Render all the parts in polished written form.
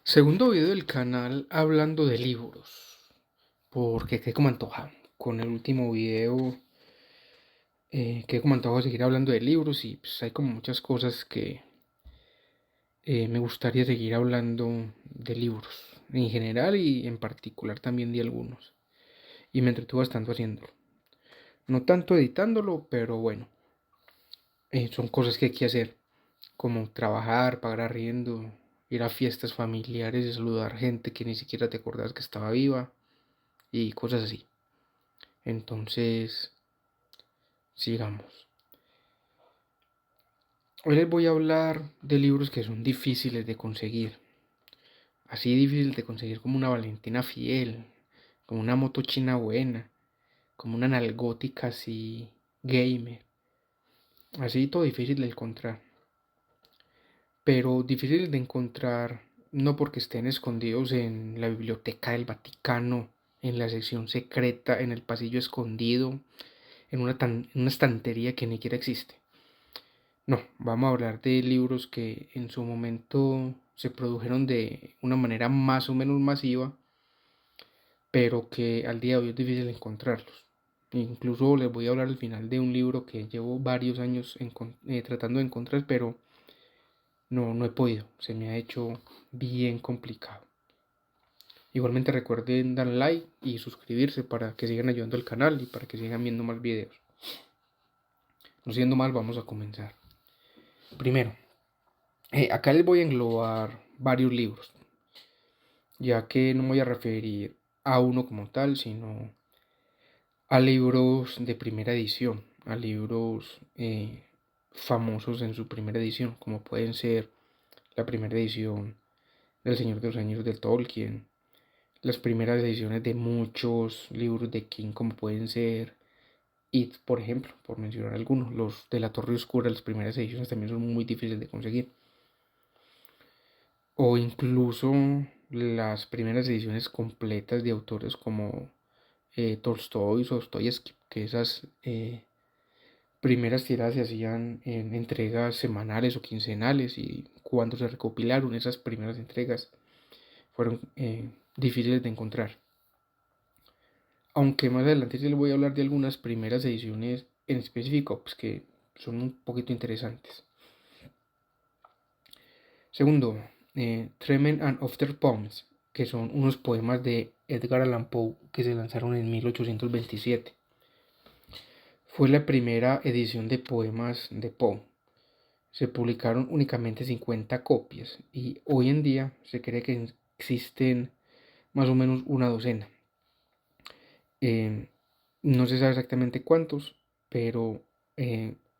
Segundo video del canal hablando de libros, porque quedé como antojado. Con el último video quedé como antojado de seguir hablando de libros y pues hay como muchas cosas que me gustaría seguir hablando de libros en general y en particular también de algunos. Y me entretuve bastante haciéndolo. No tanto editándolo, pero bueno, son cosas que hay que hacer, como trabajar, pagar arriendo, ir a fiestas familiares y saludar gente que ni siquiera te acordás que estaba viva y cosas así. Entonces, sigamos. Hoy les voy a hablar de libros que son difíciles de conseguir. Así difícil de conseguir como una Valentina Fiel, como una moto china buena, como una Nalgótica así gamer. Así todo difícil de encontrar. Pero difícil de encontrar no porque estén escondidos en la biblioteca del Vaticano, en la sección secreta, en el pasillo escondido, en una estantería que ni siquiera existe. No, vamos a hablar de libros que en su momento se produjeron de una manera más o menos masiva, pero que al día de hoy es difícil encontrarlos. Incluso les voy a hablar al final de un libro que llevo varios años tratando de encontrar, pero no he podido. Se me ha hecho bien complicado. Igualmente recuerden dar like y suscribirse para que sigan ayudando al canal y para que sigan viendo más videos. No siendo más, vamos a comenzar. Primero, acá les voy a englobar varios libros, ya que no me voy a referir a uno como tal, sino a libros de primera edición, a libros famosos en su primera edición, como pueden ser la primera edición del Señor de los Anillos de Tolkien, las primeras ediciones de muchos libros de King, como pueden ser It, por ejemplo, por mencionar algunos. Los de la Torre Oscura, las primeras ediciones también son muy difíciles de conseguir. O incluso las primeras ediciones completas de autores como Tolstoy o Dostoyevsky, que esas primeras tiradas se hacían en entregas semanales o quincenales, y cuando se recopilaron esas primeras entregas fueron difíciles de encontrar. Aunque más adelante sí les voy a hablar de algunas primeras ediciones en específico, pues que son un poquito interesantes. Segundo, Tremen and After Poems, que son unos poemas de Edgar Allan Poe que se lanzaron en 1827. Fue la primera edición de poemas de Poe. Se publicaron únicamente 50 copias y hoy en día se cree que existen más o menos una docena. No se sabe exactamente cuántos, pero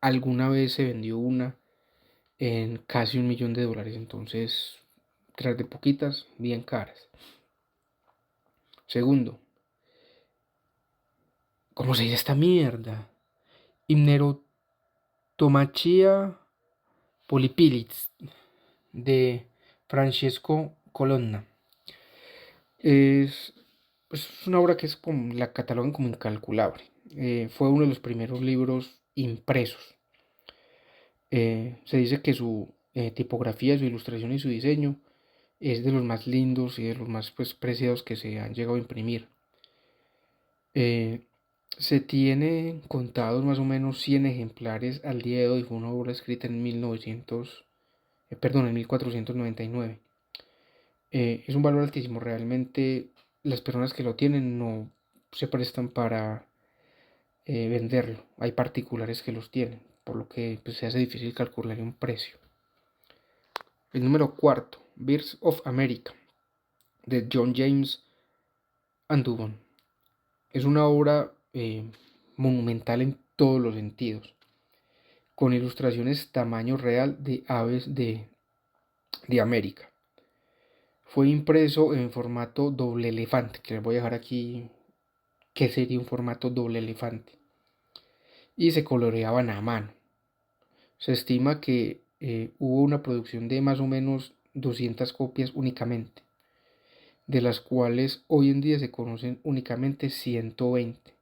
alguna vez se vendió una en casi $1.000.000, entonces tras de poquitas, bien caras. Segundo, ¿cómo se dice esta mierda? Himnerotomachia Polipilits de Francesco Colonna. Es, es una obra que es como, la catalogan como incalculable. Fue uno de los primeros libros impresos. Se dice que su tipografía, su ilustración y su diseño es de los más lindos y de los más pues, preciados que se han llegado a imprimir. Eh, Se tiene contados más o menos 100 ejemplares al día de hoy. Fue una obra escrita en 1499. Es un valor altísimo. Realmente las personas que lo tienen no se prestan para venderlo. Hay particulares que los tienen, por lo que pues, se hace difícil calcular un precio. El número cuarto, Birds of America, de John James Audubon. Es una obra monumental en todos los sentidos, con ilustraciones tamaño real de aves de América. Fue impreso en formato doble elefante, que les voy a dejar aquí qué sería un formato doble elefante, y se coloreaban a mano. Se estima que hubo una producción de más o menos 200 copias únicamente, de las cuales hoy en día se conocen únicamente 120.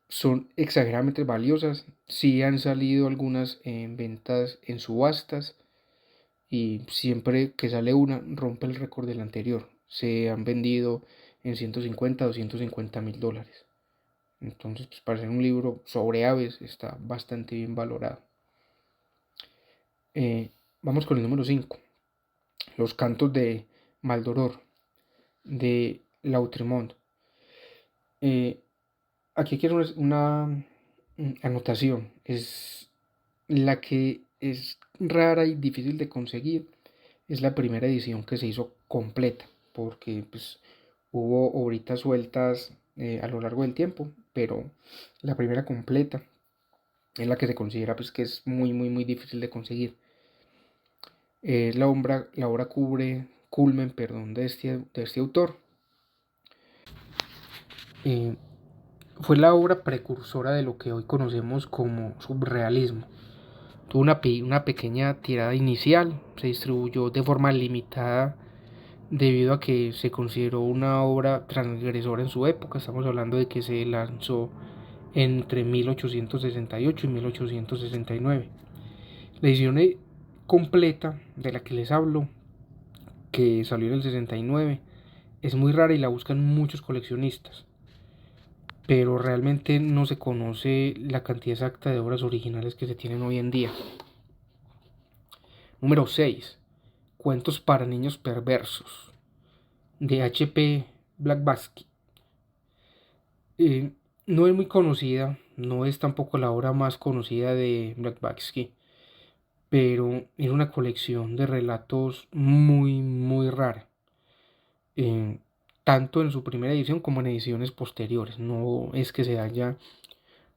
Son exageradamente valiosas. Sí han salido algunas en ventas en subastas y siempre que sale una rompe el récord del anterior. Se han vendido en 150 $250,000. Entonces, pues para ser un libro sobre aves está bastante bien valorado. Vamos con el número 5. Los cantos de Maldoror, de Lautréamont. Aquí quiero una anotación. Es la que es rara y difícil de conseguir. Es la primera edición que se hizo completa, porque pues hubo obritas sueltas a lo largo del tiempo, pero la primera completa es la que se considera pues que es muy muy muy difícil de conseguir. La obra culmen, perdón, de este autor. Fue la obra precursora de lo que hoy conocemos como surrealismo. Tuvo una pequeña tirada inicial, se distribuyó de forma limitada debido a que se consideró una obra transgresora en su época. Estamos hablando de que se lanzó entre 1868 y 1869. La edición completa de la que les hablo, que salió en el 69, es muy rara y la buscan muchos coleccionistas, pero realmente no se conoce la cantidad exacta de obras originales que se tienen hoy en día. Número 6. Cuentos para niños perversos, de H.P. Blavatsky. No es muy conocida, no es tampoco la obra más conocida de Blavatsky, pero es una colección de relatos muy, muy rara. Tanto en su primera edición como en ediciones posteriores. No es que se haya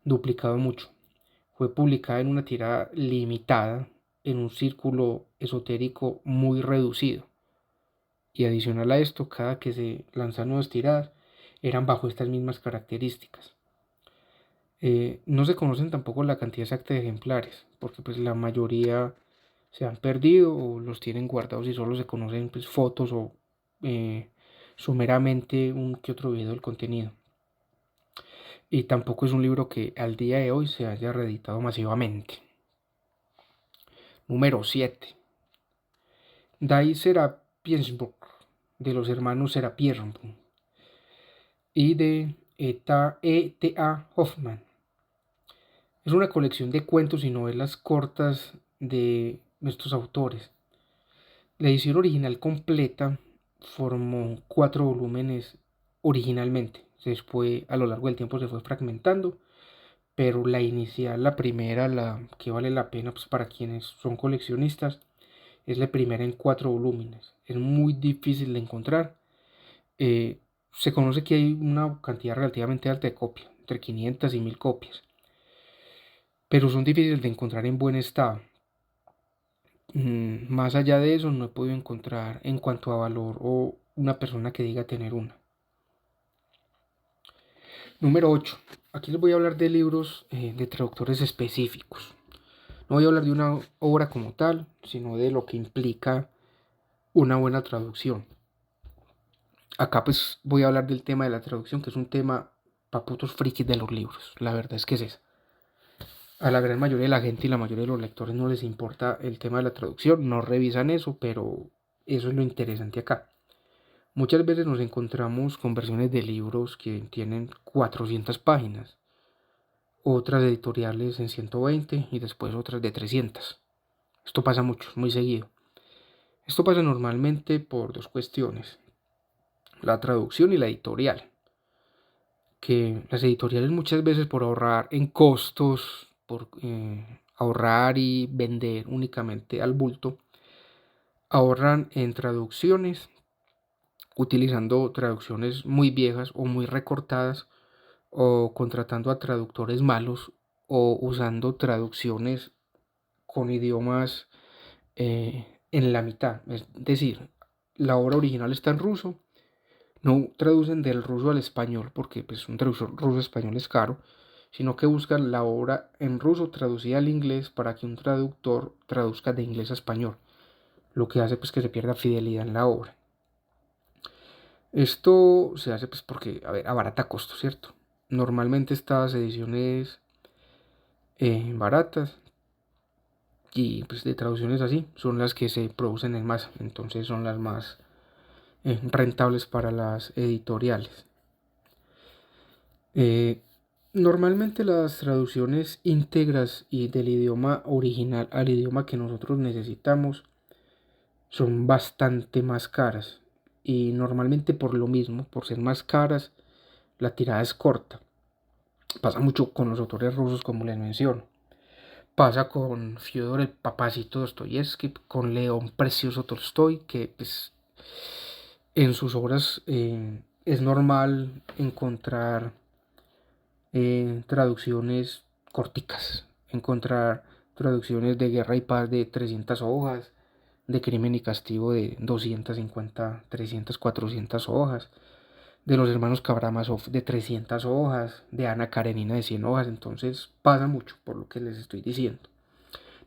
duplicado mucho. Fue publicada en una tirada limitada en un círculo esotérico muy reducido. Y adicional a esto, cada que se lanzan nuevas tiradas eran bajo estas mismas características. No se conocen tampoco la cantidad exacta de ejemplares, porque pues la mayoría se han perdido o los tienen guardados y solo se conocen pues, fotos o sumeramente un que otro video del contenido. Y tampoco es un libro que al día de hoy se haya reeditado masivamente. Número 7. Die Serapionsbuch, de los hermanos Serapionsbuch, y de E.T.A. Hoffmann. Es una colección de cuentos y novelas cortas de estos autores. La edición original completa formó 4 volúmenes originalmente. Después, a lo largo del tiempo, se fue fragmentando, pero la inicial, la primera, la que vale la pena pues, para quienes son coleccionistas, es la primera en 4 volúmenes. Es muy difícil de encontrar. Se conoce que hay una cantidad relativamente alta de copias, entre 500 y 1000 copias, pero son difíciles de encontrar en buen estado. Más allá de eso, no he podido encontrar en cuanto a valor o una persona que diga tener una. Número 8. Aquí les voy a hablar de libros de traductores específicos. No voy a hablar de una obra como tal, sino de lo que implica una buena traducción. Acá pues voy a hablar del tema de la traducción, que es un tema para putos frikis de los libros. La verdad es que es eso. A la gran mayoría de la gente y la mayoría de los lectores no les importa el tema de la traducción, no revisan eso, pero eso es lo interesante acá. Muchas veces nos encontramos con versiones de libros que tienen 400 páginas, otras editoriales en 120 y después otras de 300. Esto pasa mucho, muy seguido. Esto pasa normalmente por dos cuestiones: la traducción y la editorial. Que las editoriales muchas veces por ahorrar en costos, por ahorrar y vender únicamente al bulto, ahorran en traducciones, utilizando traducciones muy viejas o muy recortadas, o contratando a traductores malos, o usando traducciones con idiomas en la mitad. Es decir, la obra original está en ruso, no traducen del ruso al español porque pues, un traductor ruso-español es caro, sino que buscan la obra en ruso traducida al inglés para que un traductor traduzca de inglés a español, lo que hace pues que se pierda fidelidad en la obra. Esto se hace pues porque, a ver, abarata costos, ¿cierto? Normalmente estas ediciones baratas y pues de traducciones así son las que se producen en masa, entonces son las más rentables para las editoriales. Normalmente las traducciones íntegras y del idioma original al idioma que nosotros necesitamos son bastante más caras, y normalmente por lo mismo, por ser más caras, la tirada es corta. Pasa mucho con los autores rusos, como les menciono. Pasa con Fyodor el Papacito Dostoyevsky, con León Precioso Tolstoy, que pues, en sus obras es normal encontrar traducciones corticas, encontrar traducciones de Guerra y Paz de 300 hojas, de Crimen y Castigo de 250, 300, 400 hojas, de los hermanos Karamazov de 300 hojas, de Ana Karenina de 100 hojas, entonces pasa mucho por lo que les estoy diciendo.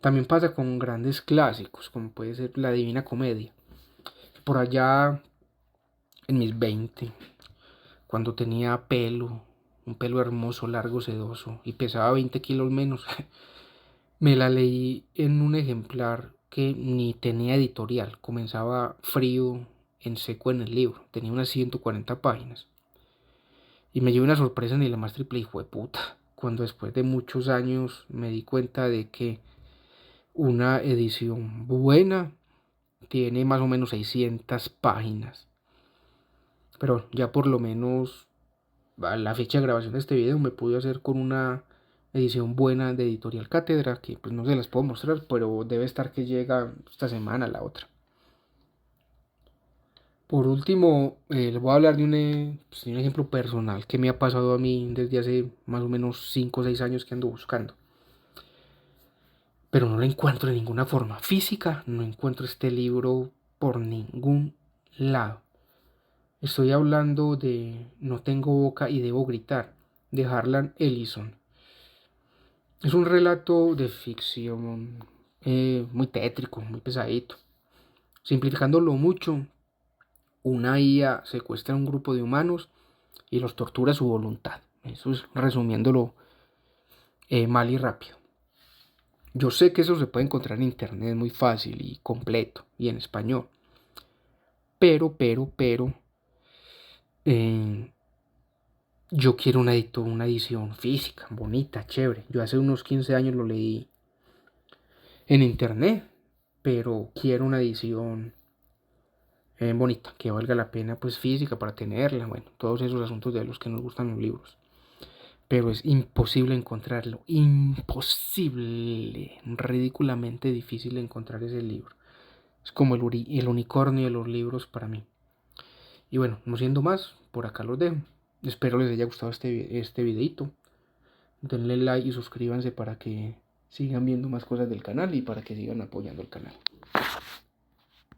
También pasa con grandes clásicos, como puede ser La Divina Comedia. Por allá en mis 20, cuando tenía pelo, un pelo hermoso, largo, sedoso, y pesaba 20 kilos menos, me la leí en un ejemplar que ni tenía editorial, comenzaba frío, en seco en el libro, tenía unas 140 páginas. Y me llevé una sorpresa ni la más triple hijo de puta, cuando después de muchos años me di cuenta de que una edición buena tiene más o menos 600 páginas. Pero ya por lo menos a la fecha de grabación de este video me pude hacer con una edición buena de Editorial Cátedra, que pues no se las puedo mostrar, pero debe estar que llega esta semana la otra. Por último, les voy a hablar pues, de un ejemplo personal que me ha pasado a mí desde hace más o menos 5 o 6 años que ando buscando. Pero no lo encuentro de ninguna forma física, no encuentro este libro por ningún lado. Estoy hablando de No tengo boca y debo gritar, de Harlan Ellison. Es un relato de ficción muy tétrico, muy pesadito. Simplificándolo mucho, una IA secuestra a un grupo de humanos y los tortura a su voluntad. Eso es resumiéndolo mal y rápido. Yo sé que eso se puede encontrar en internet muy fácil y completo y en español. Pero, eh, yo quiero una edición física, bonita, chévere. Yo hace unos 15 años lo leí en internet, pero quiero una edición bonita, que valga la pena pues física para tenerla, bueno, todos esos asuntos de los que nos gustan los libros. Pero es imposible encontrarlo, imposible, ridículamente difícil encontrar ese libro. Es como el unicornio de los libros para mí. Y bueno, no siendo más, por acá los dejo. Espero les haya gustado este videito. Denle like y suscríbanse para que sigan viendo más cosas del canal y para que sigan apoyando el canal.